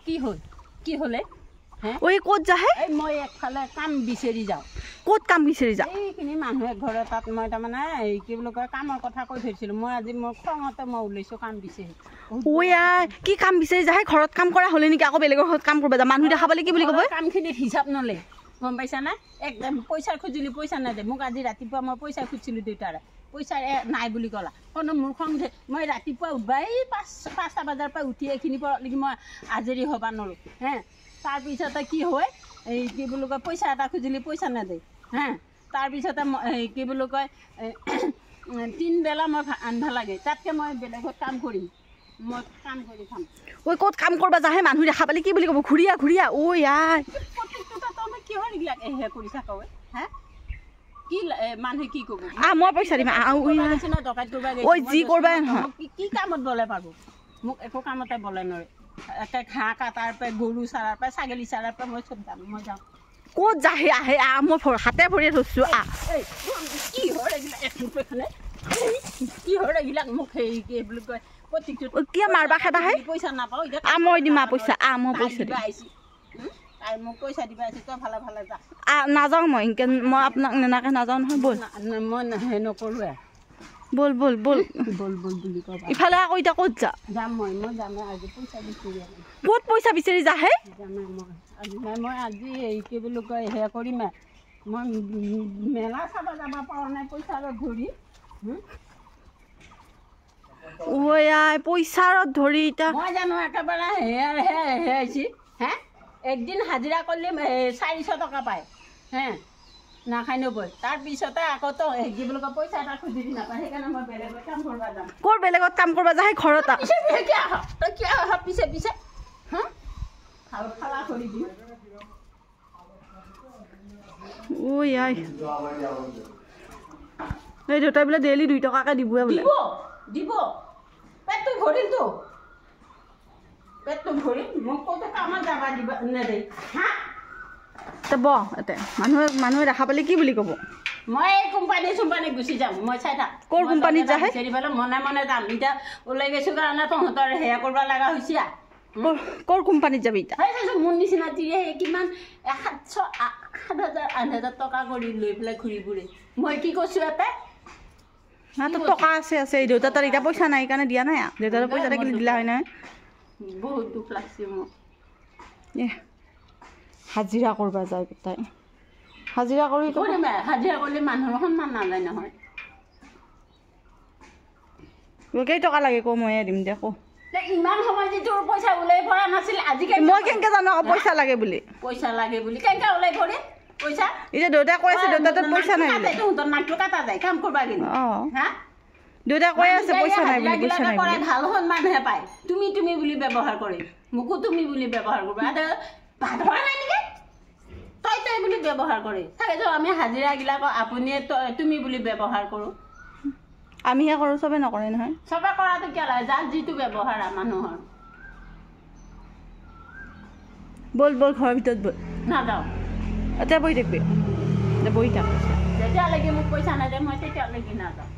কি হল কি হলে ওই ক'ত যাহে মই একফালে কাম বিচাৰি যাওঁ ক'ত কাম বিচাৰি যা এইখিনি মানুহে ঘৰে তাত মই তাৰমানে কি বুলি কয় কামৰ কথা কৈ থৈছিলোঁ মই আজি মই খঙতে মই ওলাইছোঁ কাম বিচাৰি ঐ কি কাম বিচাৰি যাহে ঘৰত কাম কৰা হ'লে নেকি আকৌ বেলেগৰ ঘৰত কাম কৰিব যা মানুহ দেখা পালে কি বুলি ক'ব কামখিনিত হিচাপ নলে গম পাইছানে একদম পইচা খুজিলি পইচা নেদে মোক আজি ৰাতিপুৱা মই পইচা খুজিছিলোঁ দেউতাৰে পইচা নাই বুলি ক'লা কোনো মোৰ খং উঠে মই ৰাতিপুৱা উঠবাই 5টা বজাৰ পৰা উঠি এইখিনি পৰলৈকে মই আজৰি হ'ব নোৱাৰোঁ তাৰপিছতে কি হয় এই কি বুলি কয় পইচা এটা খুজিলি পইচা নেদে তাৰপিছতে কি বুলি কয় 3 বেলা মই আন্ধা লাগে তাতকৈ মই বেলেগত কাম কৰিম মই কাম কৰি খাম ঐ ক'ত কাম কৰিব যাহে মানুহ দেখা পালে কি বুলি ক'ব ঘূৰিয়া ঘূৰিয়া ঐ কিহৰ এইবিলাক হে কৰি থাকা কি মানুহে কি ক'ব মই পইচা দিম ডকাইত কৰিব ঐ যি কৰবা কি কামত বলে পাব মোক একো কামতে বলে নোৱাৰে একে ঘাঁহ কাটাৰ পৰা গৰু চাৰাৰ পৰা ছাগলী চাৰাৰ পৰা মই চব যাম মই যাওঁ ক'ত যাহে আহে মই হাতে ভৰিয়ে থৈছোঁ কি হয় এইবিলাক এখনে কি হয় এইবিলাক মোক সেই কি বুলি কয় কিয় মাৰবা খেদাহে পইচা নাপাওঁ মই দিম পইচা মই পইচা দিম তাই মোক পইচা দিবা আছে তই ভালে ভালে যা নাযাওঁ মই মই আপোনাক নেনাকে নাযাওঁ নহয় ব'ল মই নকৰোঁৱে ব'ল ব'ল ব'ল ব'ল ব'ল বুলি কয় ইফালে আকৌ এতিয়া ক'ত যা যাম মই যামে আজি পইচা বিচাৰি ক'ত পইচা বিচাৰি যাহে যামে মই আজি এই কি বুলি কয় হে কৰিমে মই মেলা চাব যাব পৰা নাই পইচা ধৰি পইচাৰত ধৰি এতিয়া মই জানো একেবাৰে হেছি একদিন হাজিৰা কৰিলে 400 টকা পায় নাখাই নবৈ তাৰপিছতে আকৌ তো কি বুলি কয় পইচা এটা খুজি দি নাপায় সেইকাৰণে মই বেলেগত কাম কৰিব যাম ক'ৰ বেলেগত কাম কৰিব যাহে ঘৰত তই কিয় আহ পিছে পিছে খালা কৰি দিম এই দেউতাই বোলে ডেইলি 2 টকাকে দিবই বোলে দিব পেটটো ভৰিলতো পেটটো ভৰিল মোক ক'ত কামত যাবা দিবা নেদে এতে মানুহে দেখা পালে কি বুলি ক'ব মই কোম্পানী গুচি যাম মই চাই থাক ক'ৰ কোম্পানীত যাহে মনে মনে যাম এতিয়া ওলাই গৈছোঁ কাৰণে তহঁতৰ সেয়া কৰিব লগা হৈছে ক'ৰ কোম্পানীত যাবি এতিয়া মোৰ নিচিনা তিৰে কিমান 7,000 8,000 টকা কৰি লৈ পেলাই ঘূৰি ফুৰে মই কি কৈছোঁ ইয়াতে টকা আছে এই দেউতা তাৰ এতিয়া পইচা নাই কাৰণে দিয়া নাই দেউতাৰ পইচা থাকিলে দিলা হয় নহয় বহুত দুখ লাগছে মোক হাজিৰা কৰিব যায় তাই হাজিৰা কৰিলে মানুহৰ সন্মান নাযায় নহয় কেই টকা লাগে কো ময়ে দিম দে কো ইমান সময় যে তোৰ পইচা ওলাই পৰা নাছিল আজিকালি মই কেনেকৈ জানো আকৌ পইচা লাগে বুলি কেনেকৈ ওলাই পৰে পইচা এতিয়া দেউতাই কৈ আছে দেউতাৰ পইচা নাই তহঁতৰ নাকটো কাটা যায় কাম কৰবা কিন্তু দেউতাই কৈ আছে পইচা নাই বুলি পইচা নাই কৰে ভাল মানুহে পায় তুমি বুলি ব্যৱহাৰ কৰে মোকো তুমি বুলি ব্যৱহাৰ কৰিব ভাত হোৱা নাই নেকি তই বুলি ব্যৱহাৰ কৰে থাকে যে আমি হাজিৰাগিলাক আপুনিয়ে তুমি বুলি ব্যৱহাৰ কৰোঁ আমিহে কৰোঁ চবে নকৰে নহয় চবে কৰাটো কিয় লাগে যাৰ যিটো ব্যৱহাৰ মানুহৰ ব'ল ঘৰৰ ভিতৰত ব'ল নাযাওঁ এতিয়া বহি থাকিবি বহি থাক যেতিয়ালৈকে মোক পইচা নাযায় মই তেতিয়ালৈকে নাযাওঁ